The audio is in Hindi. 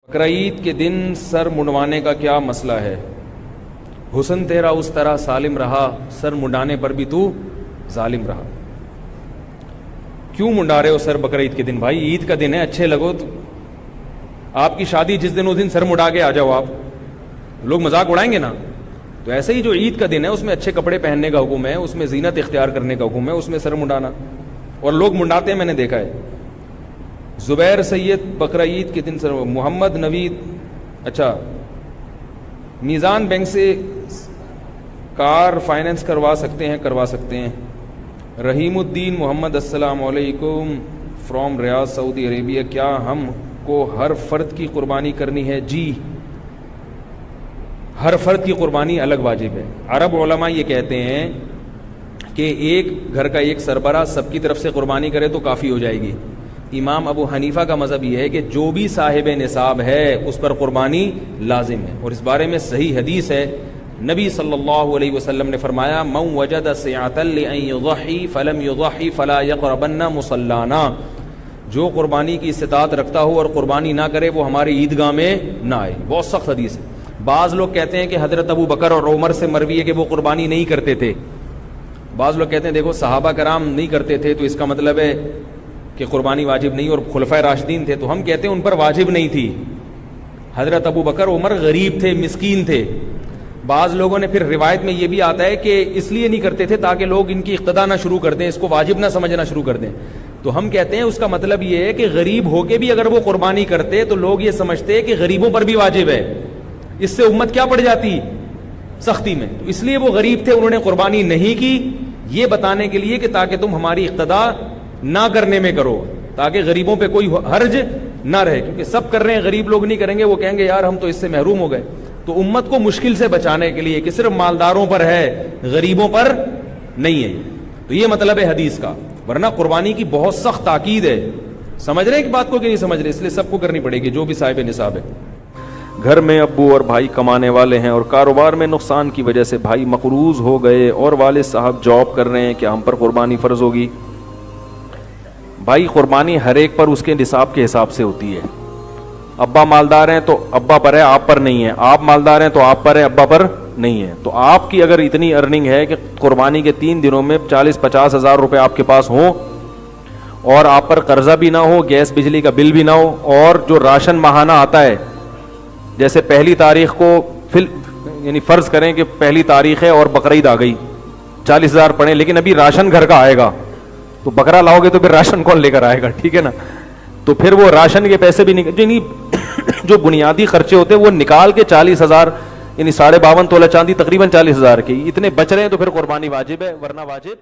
बकरीद के दिन सर मुंडवाने का क्या मसला है? हुस्न तेरा उस तरह सालिम रहा, सर मुंडाने पर भी तू जालिम रहा। क्यों मुंडा रहे हो सर बकरीद के दिन? भाई ईद का दिन है, अच्छे लगो तो। आपकी शादी जिस दिन उस दिन सर मुंडा के आ जाओ आप, लोग मजाक उड़ाएंगे ना। तो ऐसे ही जो ईद का दिन है उसमें अच्छे कपड़े पहनने का हुक्म है, उसमें जीनत इख्तियार करने का हुक्म है, उसमें सर मुंडाना, और लोग मुंडाते हैं, मैंने देखा है। जुबैर सैयद बकरा ईद के दिन सर, मोहम्मद नवीद, अच्छा मीज़ान बैंक से कार फाइनेंस करवा सकते हैं? करवा सकते हैं। रहीमुद्दीन मोहम्मद, अस्सलाम वालेकुम फ्रॉम रियाद सऊदी अरेबिया, क्या हमको हर फर्द की कुर्बानी करनी है? जी, हर फर्द की कुर्बानी अलग वाजिब है। अरब उलमा ये कहते हैं कि एक घर का एक सरबरा सबकी तरफ से कुर्बानी करे तो काफ़ी हो जाएगी। इमाम अबू हनीफा का मज़हब यह है कि जो भी साहिब निसाब है उस पर कुर्बानी लाजिम है, और इस बारे में सही हदीस है। नबी सल्लल्लाहु अलैहि वसल्लम ने फरमाया, मन वजद सियातन लिअन युज़ही फलम युज़ही फला यक़रबन्ना मुसल्लाना, जो कुर्बानी की इस्तिताअत रखता हो और कुर्बानी ना करे वो हमारी ईदगाह में ना आए। बहुत सख्त हदीस है। बाज़ लोग कहते हैं कि हज़रत अबू बकर और उमर से मरवी है कि वो कुर्बानी नहीं करते थे। बाज़ लोग कहते हैं देखो सहाबा कराम नहीं करते थे तो इसका मतलब है कि कुर्बानी वाजिब नहीं, और खुलफाए राशिदीन थे तो हम कहते हैं उन पर वाजिब नहीं थी। हज़रत अबू बकर उमर गरीब थे, मिस्कीन थे। बाज़ लोगों ने फिर रिवायत में ये भी आता है कि इसलिए नहीं करते थे ताकि लोग इनकी इक़्तिदा ना शुरू कर दें, इसको वाजिब ना समझना शुरू कर दें। तो हम कहते हैं उसका मतलब ये है कि गरीब होके भी अगर वो कुर्बानी करते तो लोग ये समझते कि गरीबों पर भी वाजिब है, इससे उम्मत क्या पड़ जाती? सख्ती में। तो इसलिए वो गरीब थे, उन्होंने कुर्बानी नहीं की, ये बताने के लिए कि ताकि तुम हमारी इक़्तिदा ना करने में करो, ताकि गरीबों पे कोई हर्ज ना रहे, क्योंकि सब कर रहे हैं, गरीब लोग नहीं करेंगे, वो कहेंगे यार हम तो इससे महरूम हो गए। तो उम्मत को मुश्किल से बचाने के लिए कि सिर्फ मालदारों पर है, गरीबों पर नहीं है। तो ये मतलब है हदीस का, वरना कुर्बानी की बहुत सख्त ताकीद है। समझ रहे हैं कि बात को कि नहीं समझ रहे? इसलिए सबको करनी पड़ेगी जो भी साहिब निसाब है। घर में अब्बू और भाई कमाने वाले हैं और कारोबार में नुकसान की वजह से भाई मकरूज हो गए और वालिद साहब जॉब कर रहे हैं, क्या हम पर कुर्बानी फ़र्ज होगी? भाई कुर्बानी हर एक पर उसके निसाब के हिसाब से होती है। अब्बा मालदार हैं तो अब्बा पर है, आप पर नहीं है। आप मालदार हैं तो आप पर है, अब्बा पर नहीं है। तो आपकी अगर इतनी अर्निंग है कि कुर्बानी के 3 दिनों में 40-50 हज़ार रुपये आपके पास हो और आप पर कर्जा भी ना हो, गैस बिजली का बिल भी ना हो, और जो राशन माहाना आता है, जैसे पहली तारीख को यानी फ़र्ज करें कि पहली तारीख है और बकरीद आ गई, 40,000 पड़े, लेकिन अभी राशन घर का आएगा, तो बकरा लाओगे तो फिर राशन कौन लेकर आएगा? ठीक है ना। तो फिर वो राशन के पैसे भी जो बुनियादी खर्चे होते हैं वो निकाल के 40,000 यानी 52.5 तोला चांदी, तकरीबन 40,000 की, इतने बच रहे हैं तो फिर कुर्बानी वाजिब है, वरना वाजिब